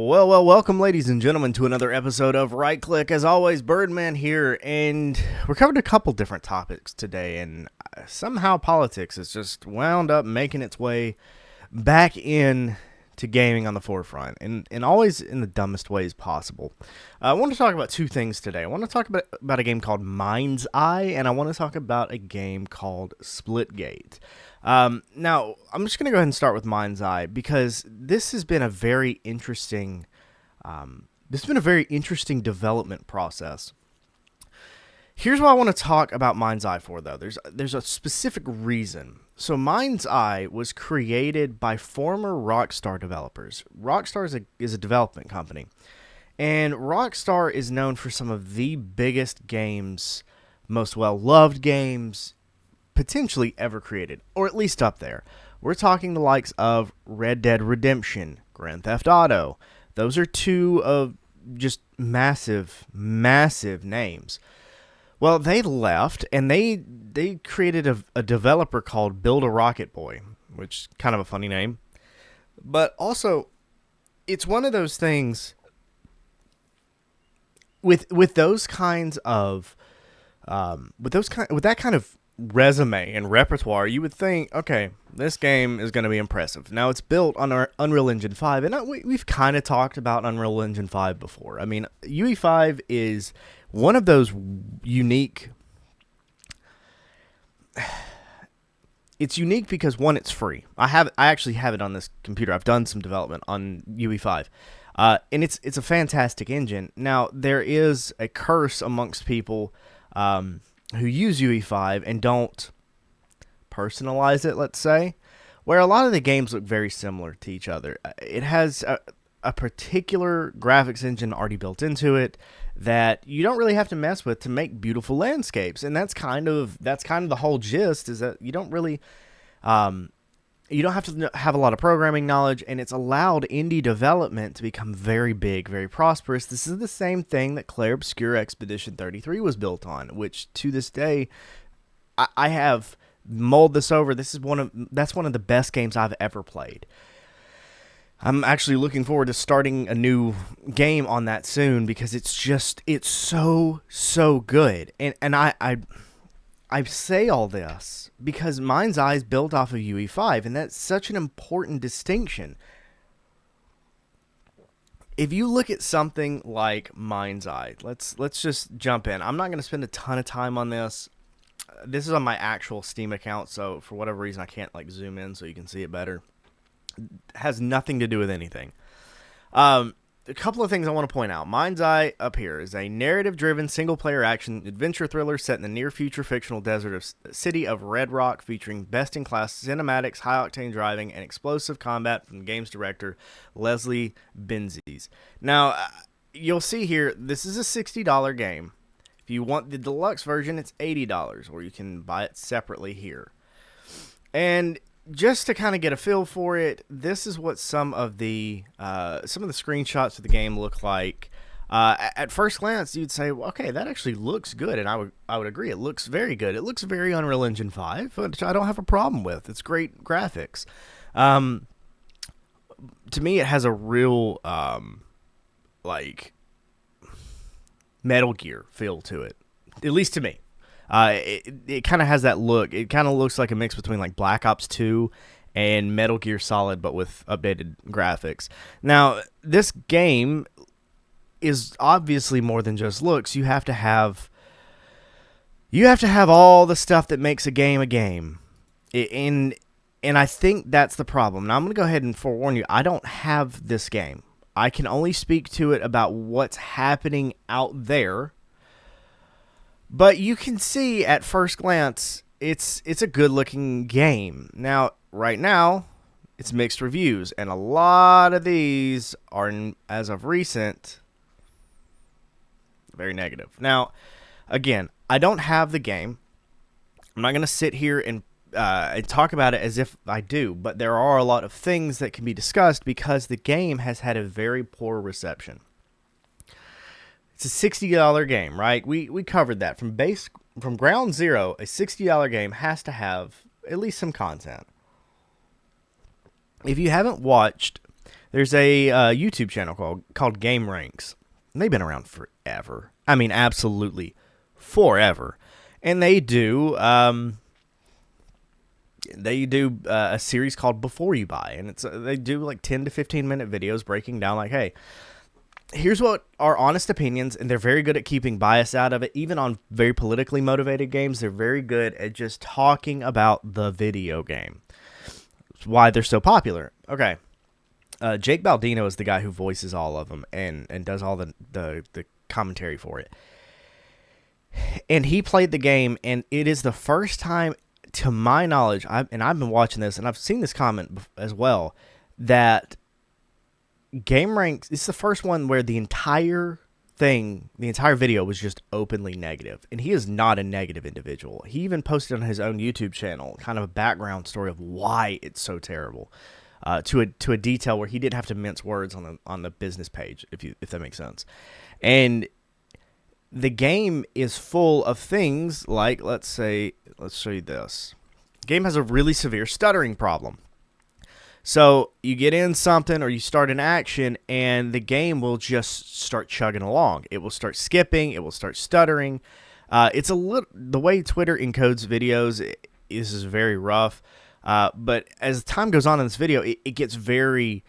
Well, welcome, ladies and gentlemen, to another episode of Right Click. As always, Birdman here, and we're covering a couple different topics today, and somehow politics has just wound up making its way back in to gaming on the forefront, and always in the dumbest ways possible. I want to talk about two things today. I want to talk about a game called Mind's Eye, and I want to talk about a game called Splitgate. Now, I'm just going to go ahead and start with Mind's Eye because this has been a very interesting, development process. Here's what I want to talk about Mind's Eye for, though. There's a specific reason. So Mind's Eye was created by former Rockstar developers. Rockstar is a development company, and Rockstar is known for some of the biggest games, most well-loved games potentially ever created, or at least up there. We're talking the likes of Red Dead Redemption, Grand Theft Auto. Those are two of just massive names. Well, they left, and they created a developer called Build a Rocket Boy, which is kind of a funny name. But also, it's one of those things with those kinds of with that kind of resume and repertoire, you would think, okay, this game is going to be impressive. Now, it's built on our Unreal Engine 5, and we've kind of talked about Unreal Engine 5 before. I mean, UE5 is one of those unique... It's unique because, one, it's free. I actually have it on this computer. I've done some development on UE5. And it's a fantastic engine. Now, there is a curse amongst people who use UE5 and don't personalize it, let's say, where a lot of the games look very similar to each other. It has a particular graphics engine already built into it that you don't really have to mess with to make beautiful landscapes, and that's kind of the whole gist, is that you don't really you don't have to have a lot of programming knowledge, and it's allowed indie development to become very big, very prosperous. This is the same thing that Clair Obscur Expedition 33 was built on, which to this day, I have mulled this over. That's one of the best games I've ever played. I'm actually looking forward to starting a new game on that soon because it's so good. And I say all this because Mind's Eye is built off of UE5, and that's such an important distinction. If you look at something like Mind's Eye, let's just jump in. I'm not going to spend a ton of time on this. This is on my actual Steam account, so for whatever reason I can't zoom in so you can see it better. It has nothing to do with anything. A couple of things I want to point out. Mind's Eye up here is a narrative-driven single-player action adventure thriller set in the near-future fictional city of Red Rock, featuring best-in-class cinematics, high-octane driving, and explosive combat from the game's director, Leslie Benzies. Now, you'll see here, this is a $60 game. If you want the deluxe version, it's $80, or you can buy it separately here. And just to kind of get a feel for it, this is what some of the screenshots of the game look like. At first glance, you'd say, well, okay, that actually looks good, and I would agree. It looks very good. It looks very Unreal Engine 5, which I don't have a problem with. It's great graphics. To me, it has a real Metal Gear feel to it, at least to me. It kind of has that look. It kind of looks like a mix between Black Ops 2 and Metal Gear Solid, but with updated graphics. Now, this game is obviously more than just looks. You have to have all the stuff that makes a game a game. And I think that's the problem. Now, I'm going to go ahead and forewarn you, I don't have this game. I can only speak to it about what's happening out there. But you can see at first glance, it's a good-looking game. Now, right now, it's mixed reviews, and a lot of these are, as of recent, very negative. Now, again, I don't have the game. I'm not going to sit here and talk about it as if I do, but there are a lot of things that can be discussed because the game has had a very poor reception. It's a $60 game, right? We covered that. From ground zero, a $60 game has to have at least some content. If you haven't watched There's a YouTube channel called Game Ranks. And they've been around forever. I mean, absolutely forever. And they do a series called Before You Buy, and they do like 10 to 15 minute videos breaking down like, hey, here's what our honest opinions, and they're very good at keeping bias out of it. Even on very politically motivated games, they're very good at just talking about the video game. It's why they're so popular. Okay. Jake Baldino is the guy who voices all of them and does all the commentary for it. And he played the game, and it is the first time, to my knowledge, I've been watching this, and I've seen this comment as well, that Game Ranks, it's the first one where the entire video was just openly negative. And he is not a negative individual. He even posted on his own YouTube channel kind of a background story of why it's so terrible, to a detail where he didn't have to mince words on the business page, if that makes sense. And the game is full of things like, let's show you this. The game has a really severe stuttering problem. So you get in something or you start an action, and the game will just start chugging along. It will start skipping. It will start stuttering. The way Twitter encodes videos is very rough. But as time goes on in this video, it gets very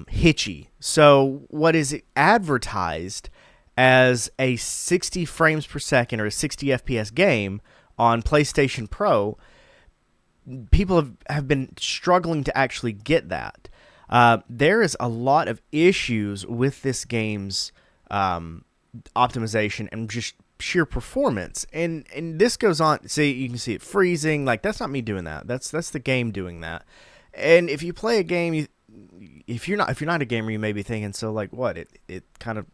hitchy. So what is it advertised as a 60 frames per second or a 60 FPS game on PlayStation Pro, people have been struggling to actually get that. There is a lot of issues with this game's optimization and just sheer performance. And this goes on. See, you can see it freezing. Like, that's not me doing that. That's the game doing that. And if you play a game, if you're not a gamer, you may be thinking, so like what? It kind of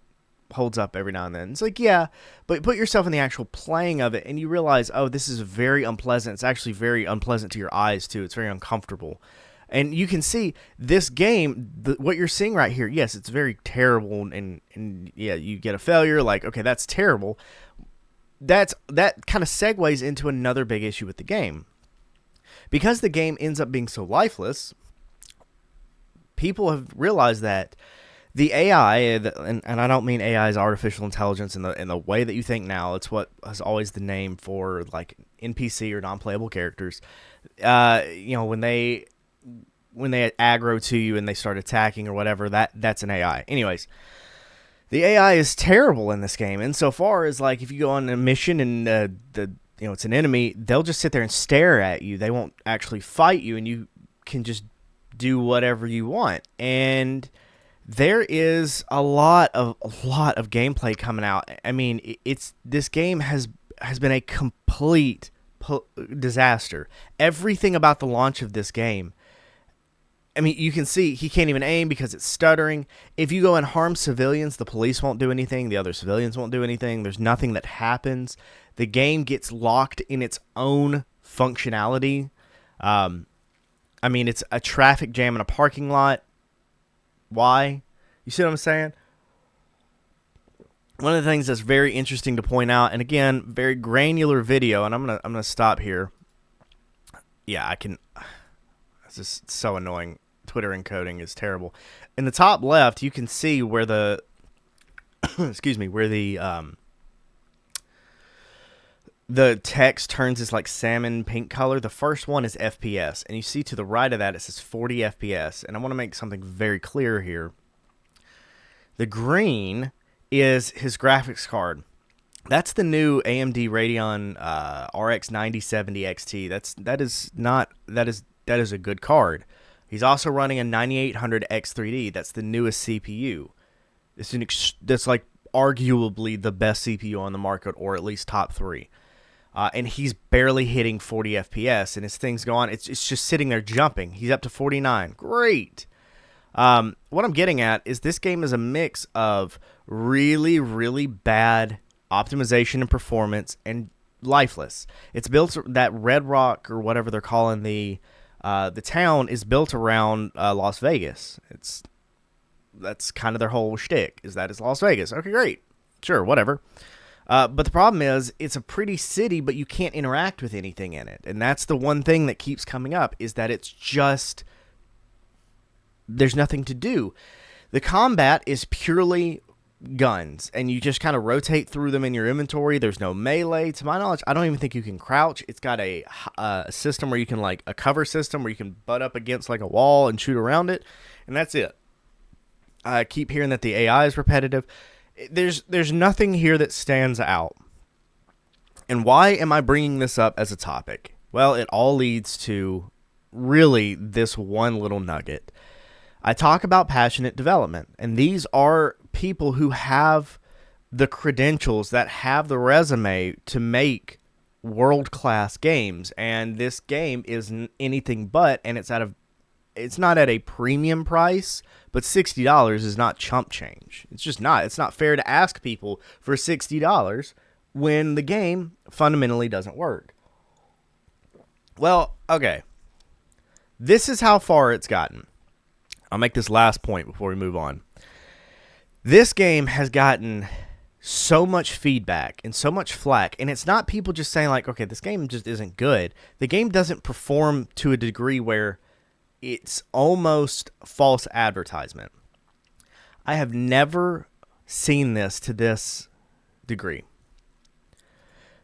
holds up every now and then. It's like, yeah, but put yourself in the actual playing of it, and you realize, oh, this is very unpleasant. It's actually very unpleasant to your eyes too. It's very uncomfortable. And you can see this game, what you're seeing right here, yes, it's very terrible, and yeah, you get a failure, like, okay, that's terrible. That kind of segues into another big issue with the game. Because the game ends up being so lifeless, people have realized that the AI, and I don't mean AI as artificial intelligence in the way that you think now. It's what is always the name for like NPC or non-playable characters. When they aggro to you and they start attacking or whatever, that's an AI. Anyways, the AI is terrible in this game insofar as, like, if you go on a mission and it's an enemy, they'll just sit there and stare at you. They won't actually fight you, and you can just do whatever you want. And there is a lot of gameplay coming out. I mean, this game has been a complete disaster. Everything about the launch of this game, I mean, you can see he can't even aim because it's stuttering. If you go and harm civilians, the police won't do anything. The other civilians won't do anything. There's nothing that happens. The game gets locked in its own functionality. I mean, it's a traffic jam in a parking lot. Why? You see what I'm saying? One of the things that's very interesting to point out, and again, very granular video, and I'm gonna stop here. Yeah, I can. It's just so annoying. Twitter encoding is terrible. In the top left, you can see where the the text turns this like salmon pink color. The first one is FPS, and you see to the right of that it says 40 FPS. And I want to make something very clear here. The green is his graphics card. That's the new AMD Radeon RX 9070 XT. That is a good card. He's also running a 9800 X3D. That's the newest CPU. That's like arguably the best CPU on the market, or at least top 3. And he's barely hitting 40 FPS, and as things go on, it's just sitting there jumping. He's up to 49. Great. What I'm getting at is this game is a mix of really, really bad optimization and performance and lifeless. It's built, that Red Rock or whatever they're calling the town is built around Las Vegas. That's kind of their whole shtick, is that it's Las Vegas. Okay, great. Sure, whatever. But the problem is, it's a pretty city, but you can't interact with anything in it. And that's the one thing that keeps coming up, is that it's just there's nothing to do. The combat is purely guns, and you just kind of rotate through them in your inventory. There's no melee. To my knowledge, I don't even think you can crouch. It's got a system where you can, like, a cover system where you can butt up against, like, a wall and shoot around it, and that's it. I keep hearing that the AI is repetitive. There's nothing here that stands out. And why am I bringing this up as a topic? Well, it all leads to really this one little nugget. I talk about passionate development, and these are people who have the credentials, that have the resume to make world-class games, and this game isn't anything but, and it's not at a premium price, but $60 is not chump change. It's just not. It's not fair to ask people for $60 when the game fundamentally doesn't work. Well, okay. This is how far it's gotten. I'll make this last point before we move on. This game has gotten so much feedback and so much flack, and it's not people just saying, like, okay, this game just isn't good. The game doesn't perform to a degree where it's almost false advertisement. I have never seen this to this degree.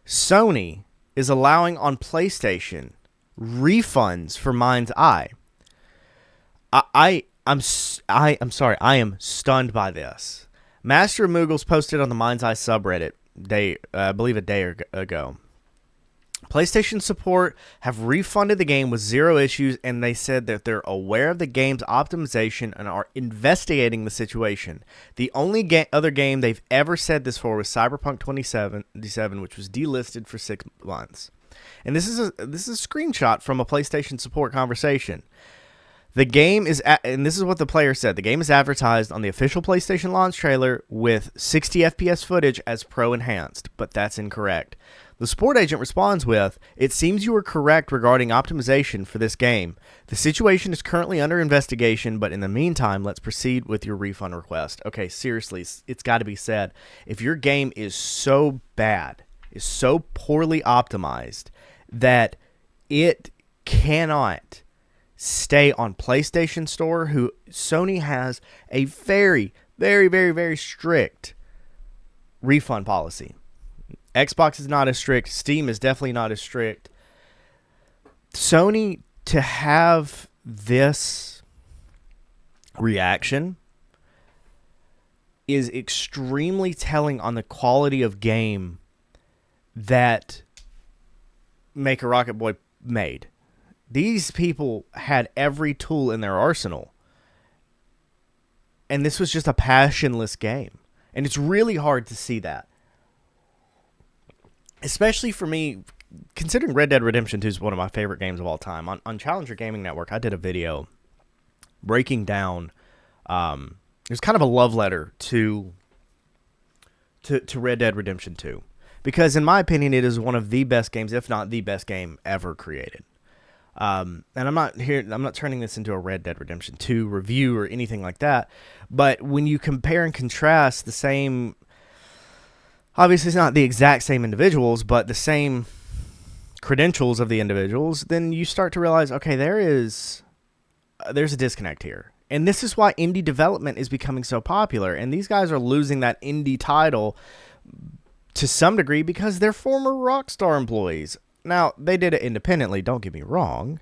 Sony is allowing on PlayStation refunds for Mind's Eye. I'm sorry. I am stunned by this. Master of Moogles posted on the Mind's Eye subreddit I believe a day ago. PlayStation support have refunded the game with 0 issues, and they said that they're aware of the game's optimization and are investigating the situation. The only other game they've ever said this for was Cyberpunk 2077, which was delisted for 6 months. And this is a screenshot from a PlayStation support conversation. The game is, and this is what the player said, the game is advertised on the official PlayStation launch trailer with 60 FPS footage as Pro Enhanced, but that's incorrect. The support agent responds with, "It seems you were correct regarding optimization for this game. The situation is currently under investigation, but in the meantime, let's proceed with your refund request." Okay, seriously, it's got to be said. If your game is so bad, is so poorly optimized, that it cannot stay on PlayStation Store, who Sony has a very, very, very, very strict refund policy. Xbox is not as strict. Steam is definitely not as strict. Sony to have this reaction is extremely telling on the quality of game that Make a Rocket Boy made. These people had every tool in their arsenal, and this was just a passionless game. And it's really hard to see that. Especially for me, considering Red Dead Redemption 2 is one of my favorite games of all time. On Challenger Gaming Network, I did a video breaking down, it was kind of a love letter to Red Dead Redemption 2. Because in my opinion, it is one of the best games, if not the best game ever created. And I'm not turning this into a Red Dead Redemption 2 review or anything like that. But when you compare and contrast the same, obviously it's not the exact same individuals, but the same credentials of the individuals, then you start to realize, okay, there's a disconnect here. And this is why indie development is becoming so popular. And these guys are losing that indie title to some degree because they're former Rockstar employees. Now, they did it independently, don't get me wrong,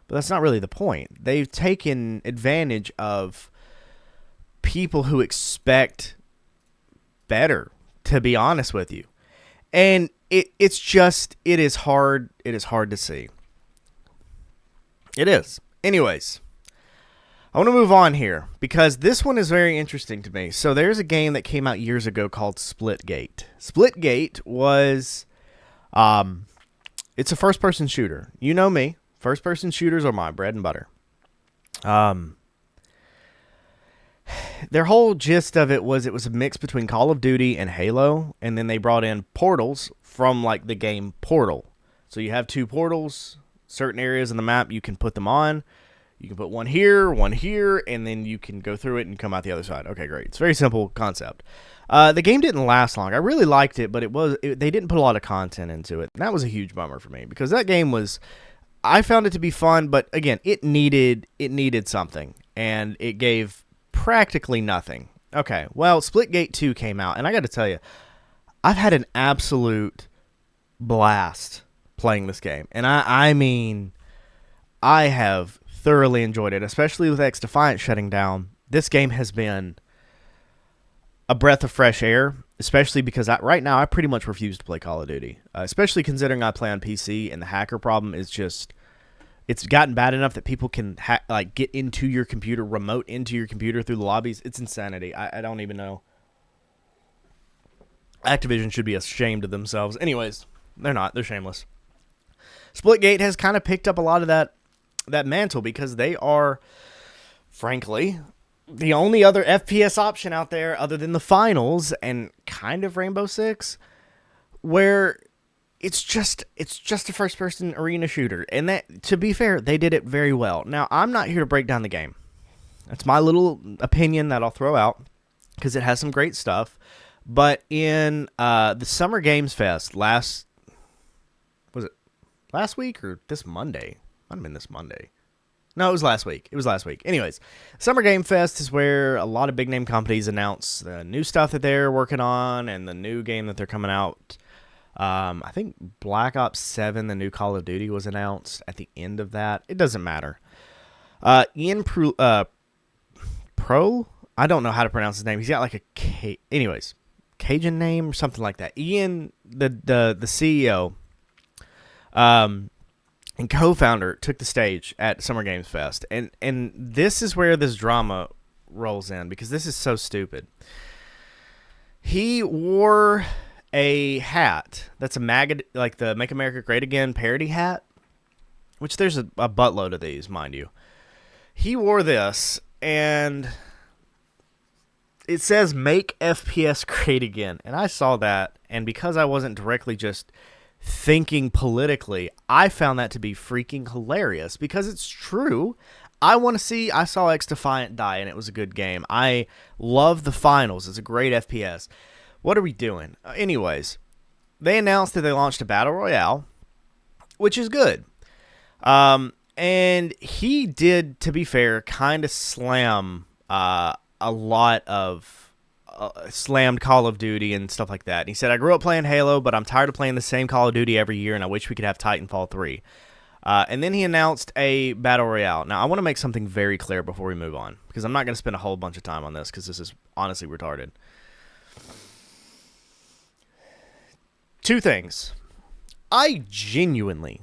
but that's not really the point. They've taken advantage of people who expect better, to be honest with you. And it is hard to see. It is. Anyways, I want to move on here because this one is very interesting to me. So there's a game that came out years ago called Splitgate. Splitgate was it's a first-person shooter. You know me. First-person shooters are my bread and butter. Their whole gist of it was a mix between Call of Duty and Halo, and then they brought in portals from, like, the game Portal. So you have 2 portals, certain areas in the map you can put them on. You can put one here, and then you can go through it and come out the other side. Okay, great. It's a very simple concept. The game didn't last long. I really liked it, but they didn't put a lot of content into it. And that was a huge bummer for me because that game I found it to be fun, but again, it needed something. and it gave practically nothing. Okay, well, Splitgate 2 came out, and I got to tell you, I've had an absolute blast playing this game. And I mean, I have thoroughly enjoyed it, especially with X Defiant shutting down. This game has been a breath of fresh air, especially because right now I pretty much refuse to play Call of Duty, especially considering I play on PC, and the hacker problem is just, it's gotten bad enough that people can get into your computer, remote into your computer through the lobbies. It's insanity. I don't even know. Activision should be ashamed of themselves. Anyways, they're not. They're shameless. Splitgate has kind of picked up a lot of that mantle because they are, frankly, the only other FPS option out there other than the finals and kind of Rainbow Six, where it's just a first-person arena shooter. And that, to be fair, they did it very well. Now, I'm not here to break down the game. That's my little opinion that I'll throw out because it has some great stuff. But in the Summer Games Fest last week or this Monday? Might have been this Monday. No, it was last week. Anyways, Summer Game Fest is where a lot of big-name companies announce the new stuff that they're working on and the new game that they're coming out. I think Black Ops 7, the new Call of Duty, was announced at the end of that. It doesn't matter. Ian Pro, I don't know how to pronounce his name. He's got like a Cajun name or something like that. Ian, the CEO, and co-founder, took the stage at Summer Games Fest. And this is where this drama rolls in, because this is so stupid. He wore a hat that's a MAGA, like the Make America Great Again parody hat, which there's a buttload of these, mind you. He wore this, and it says Make FPS Great Again. And I saw that, and because I wasn't directly just thinking politically, I found that to be freaking hilarious, because it's true. I saw X Defiant die, and it was a good game. I love the finals. It's a great FPS. What are we doing? Anyways, they announced that they launched a Battle Royale, which is good. And he did, to be fair, kind of slam a lot of slammed Call of Duty and stuff like that. And he said, I grew up playing Halo, but I'm tired of playing the same Call of Duty every year, and I wish we could have Titanfall 3. And then he announced a Battle Royale. Now, I want to make something very clear before we move on, because I'm not going to spend a whole bunch of time on this, because this is honestly retarded. Two things. I genuinely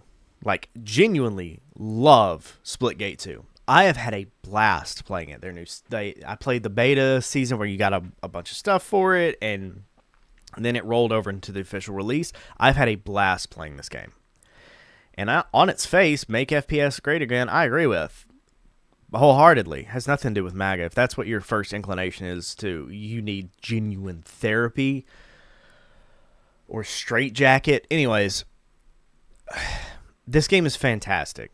love Splitgate 2. I have had a blast playing it. I played the beta season where you got a bunch of stuff for it, and then it rolled over into the official release. I've had a blast playing this game. And on its face, Make FPS Great Again, I agree with wholeheartedly. It has nothing to do with MAGA. If that's what your first inclination is to, you need genuine therapy or straitjacket. Anyways, this game is fantastic.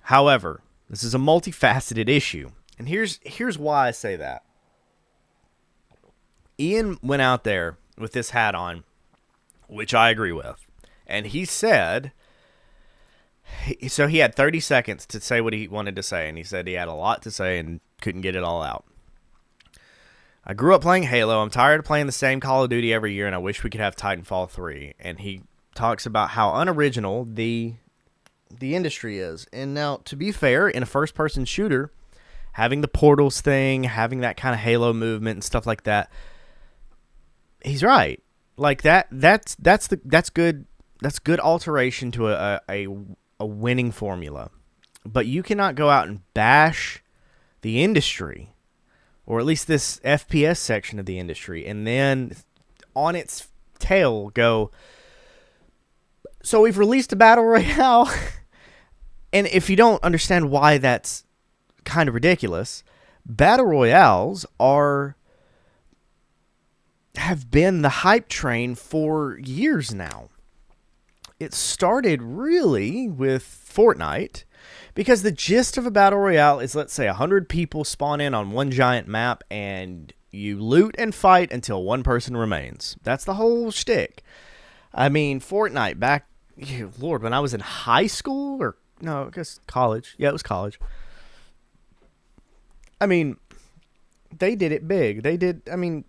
However, this is a multifaceted issue. And here's why I say that. Ian went out there with this hat on, which I agree with. And he said, so he had 30 seconds to say what he wanted to say. And he said he had a lot to say and couldn't get it all out. I grew up playing Halo. I'm tired of playing the same Call of Duty every year, and I wish we could have Titanfall 3. And he talks about how unoriginal the industry is. And now, to be fair, in a first-person shooter, having the portals thing, having that kind of Halo movement and stuff like that, he's right. Like that's good. That's good alteration to a winning formula. But you cannot go out and bash the industry, or at least this FPS section of the industry, and then on its tail go, so we've released a Battle Royale. And if you don't understand why that's kind of ridiculous, Battle Royales have been the hype train for years now. It started really with Fortnite, because the gist of a Battle Royale is, let's say 100 people spawn in on one giant map, and you loot and fight until one person remains. That's the whole shtick. I mean, Fortnite back, Lord, when I was in high school, or no, I guess college. Yeah, it was college. I mean, they did it big. They did, I mean,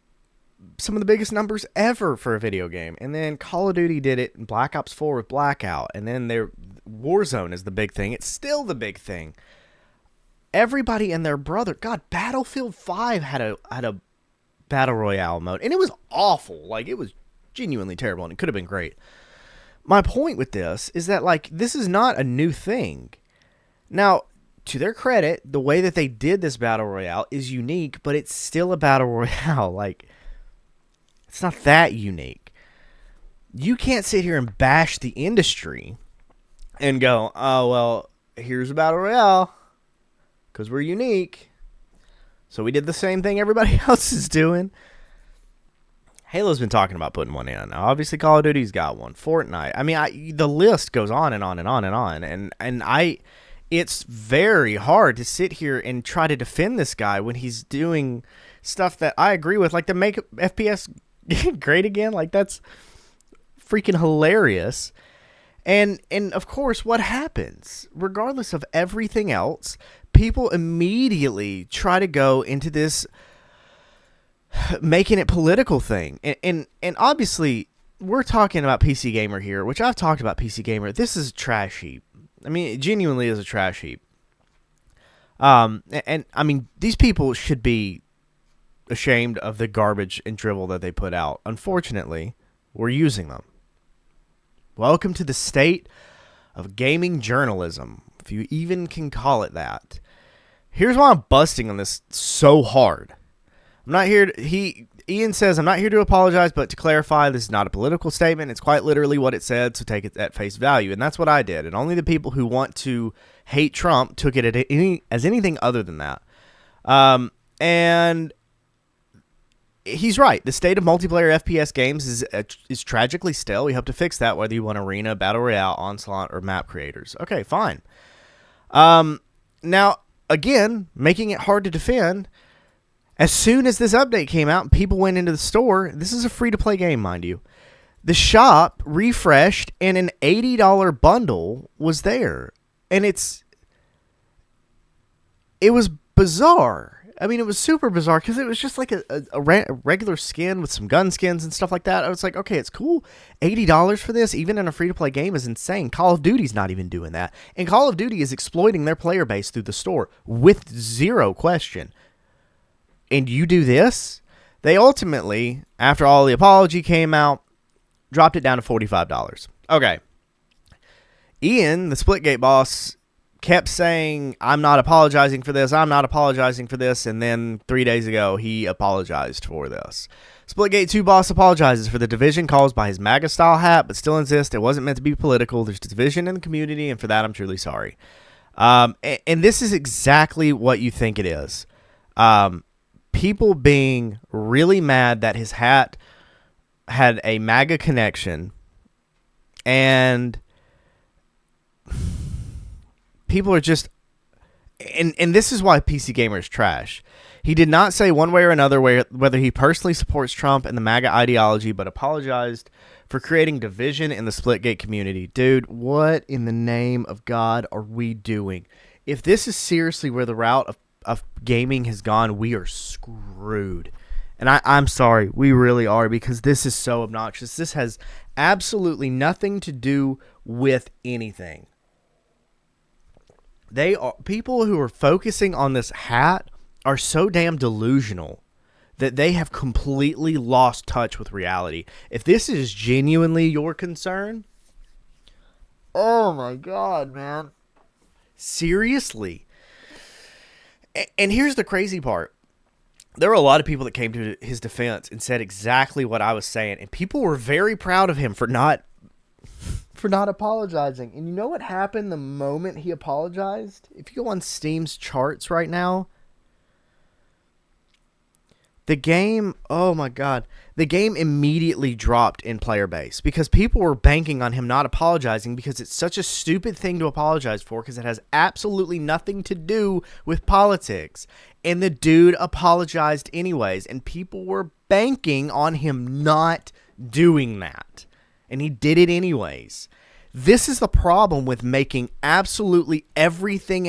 some of the biggest numbers ever for a video game. And then Call of Duty did it in Black Ops 4 with Blackout. And then their Warzone is the big thing. It's still the big thing. Everybody and their brother. God, Battlefield 5 had a Battle Royale mode. And it was awful. Like, it was genuinely terrible. And it could have been great. My point with this is that, like, this is not a new thing. Now, to their credit, the way that they did this Battle Royale is unique, but it's still a Battle Royale. Like, it's not that unique. You can't sit here and bash the industry and go, oh, well, here's a Battle Royale because we're unique. So we did the same thing everybody else is doing. Halo's been talking about putting one in. Now, obviously, Call of Duty's got one. Fortnite. I mean, the list goes on and on and on and on. And it's very hard to sit here and try to defend this guy when he's doing stuff that I agree with, like to make FPS great again. Like, that's freaking hilarious. And of course, what happens, regardless of everything else, people immediately try to go into this making it political thing. And obviously, we're talking about PC Gamer here, which I've talked about PC Gamer. This is a trash heap. I mean, it genuinely is a trash heap. And I mean, these people should be ashamed of the garbage and drivel that they put out. Unfortunately, we're using them. Welcome to the state of gaming journalism, if you even can call it that. Here's why I'm busting on this so hard. I'm not here to, Ian says, I'm not here to apologize, but to clarify, this is not a political statement. It's quite literally what it said, so take it at face value. And that's what I did. And only the people who want to hate Trump took it as anything other than that. And he's right. The state of multiplayer FPS games is tragically stale. We hope to fix that, whether you want Arena, Battle Royale, Onslaught, or map creators. Okay, fine. Now, again, making it hard to defend. As soon as this update came out, people went into the store. This is a free-to-play game, mind you. The shop refreshed, and an $80 bundle was there. And it was bizarre. I mean, it was super bizarre because it was just like a regular skin with some gun skins and stuff like that. I was like, okay, it's cool. $80 for this, even in a free-to-play game, is insane. Call of Duty's not even doing that. And Call of Duty is exploiting their player base through the store with zero question. And you do this? They ultimately, after all the apology came out, dropped it down to $45. Okay. Ian, the Splitgate boss, kept saying, I'm not apologizing for this, I'm not apologizing for this, and then 3 days ago, he apologized for this. Splitgate 2 boss apologizes for the division caused by his MAGA-style hat, but still insists it wasn't meant to be political. There's division in the community, and for that, I'm truly sorry. And this is exactly what you think it is. People being really mad that his hat had a MAGA connection, and people are just, and this is why PC Gamer is trash. He did not say one way or another whether he personally supports Trump and the MAGA ideology, but apologized for creating division in the Splitgate community. Dude, what in the name of God are we doing? If this is seriously where the route of gaming has gone, we are screwed. And I'm sorry, we really are, because this is so obnoxious. This has absolutely nothing to do with anything. People who are focusing on this hat are so damn delusional that they have completely lost touch with reality. If this is genuinely your concern, oh my God, man. Seriously. And here's the crazy part. There were a lot of people that came to his defense and said exactly what I was saying. And people were very proud of him for not apologizing. And you know what happened the moment he apologized? If you go on Steam's charts right now, the game, oh my God, the game immediately dropped in player base because people were banking on him not apologizing because it's such a stupid thing to apologize for because it has absolutely nothing to do with politics. And the dude apologized anyways, and people were banking on him not doing that. And he did it anyways. This is the problem with making absolutely everything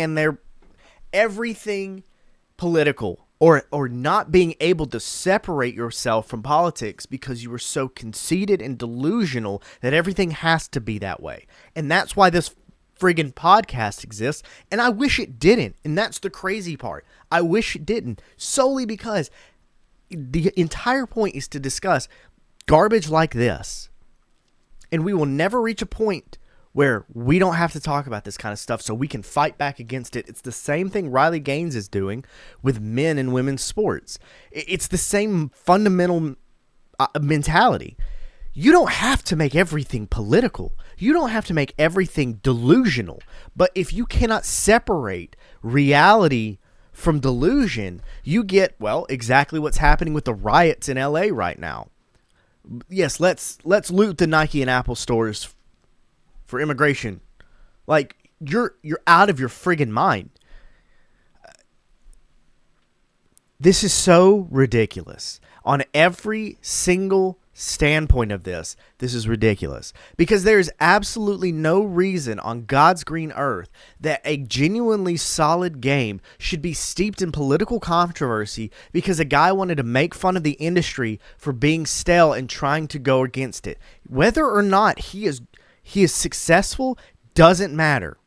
political, or not being able to separate yourself from politics because you were so conceited and delusional that everything has to be that way. And that's why this friggin' podcast exists, and I wish it didn't. And that's the crazy part. I wish it didn't, solely because the entire point is to discuss garbage like this. And we will never reach a point where we don't have to talk about this kind of stuff so we can fight back against it. It's the same thing Riley Gaines is doing with men and women's sports. It's the same fundamental mentality. You don't have to make everything political. You don't have to make everything delusional. But if you cannot separate reality from delusion, you get, well, exactly what's happening with the riots in LA right now. Yes, let's loot the Nike and Apple stores for immigration. Like, you're out of your friggin' mind. This is so ridiculous. On every single standpoint of this is ridiculous. Because there's absolutely no reason on God's green earth that a genuinely solid game should be steeped in political controversy because a guy wanted to make fun of the industry for being stale and trying to go against it. Whether or not he is successful doesn't matter.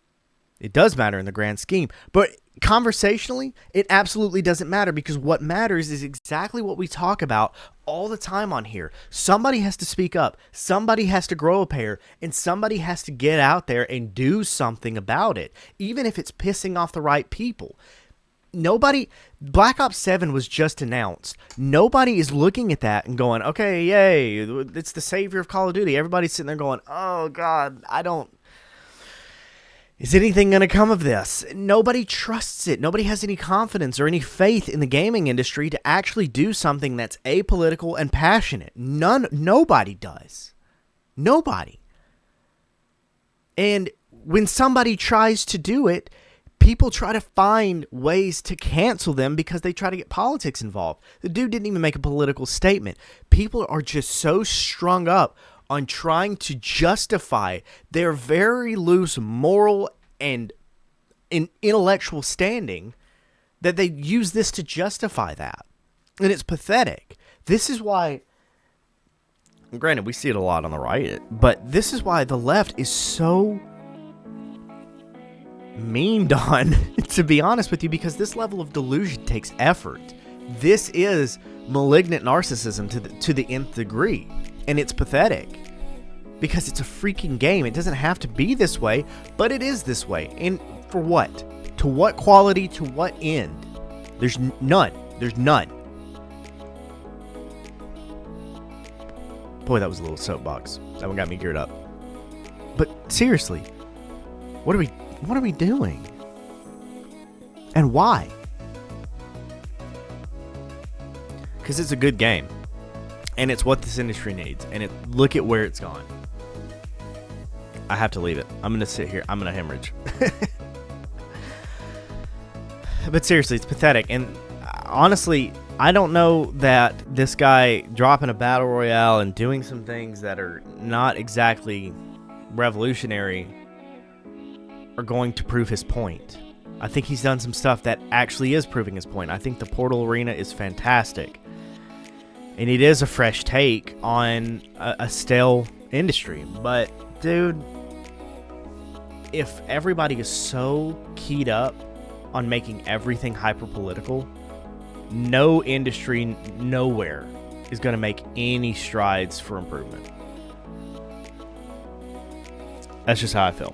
It does matter in the grand scheme, but conversationally, it absolutely doesn't matter, because what matters is exactly what we talk about all the time on here. Somebody has to speak up, somebody has to grow a pair, and somebody has to get out there and do something about it, even if it's pissing off the right people. Black Ops 7 was just announced. Nobody is looking at that and going, okay, yay, it's the savior of Call of Duty. Everybody's sitting there going, oh God, is anything going to come of this? Nobody trusts it. Nobody has any confidence or any faith in the gaming industry to actually do something that's apolitical and passionate. Nobody does. Nobody. And when somebody tries to do it, people try to find ways to cancel them because they try to get politics involved. The dude didn't even make a political statement. People are just so strung up on trying to justify their very loose moral and intellectual standing that they use this to justify that. And it's pathetic. This is why, granted, we see it a lot on the right, but this is why the left is so memed on, to be honest with you, because this level of delusion takes effort. This is malignant narcissism to the nth degree, and it's pathetic because it's a freaking game. It doesn't have to be this way, but it is this way. And for what? To what quality? To what end? There's none. There's none. Boy, that was a little soapbox. That one got me geared up. But seriously, what are we doing? And why? Because it's a good game. And it's what this industry needs. And look at where it's gone. I have to leave it. I'm going to sit here. I'm going to hemorrhage. But seriously, it's pathetic. And honestly, I don't know that this guy dropping a battle royale and doing some things that are not exactly revolutionary are going to prove his point. I think he's done some stuff that actually is proving his point. I think the Portal Arena is fantastic. And it is a fresh take on a stale industry. But, dude, if everybody is so keyed up on making everything hyper-political, no industry, nowhere, is going to make any strides for improvement. That's just how I feel.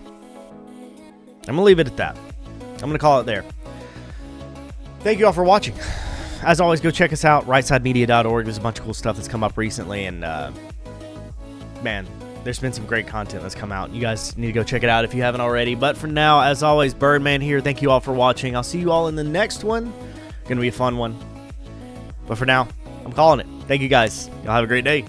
I'm going to leave it at that. I'm going to call it there. Thank you all for watching. As always, go check us out, rightside.media.org. There's a bunch of cool stuff that's come up recently, and man, there's been some great content that's come out. You guys need to go check it out if you haven't already. But for now, as always, Birdman here. Thank you all for watching. I'll see you all in the next one. Going to be a fun one. But for now, I'm calling it. Thank you guys. Y'all have a great day.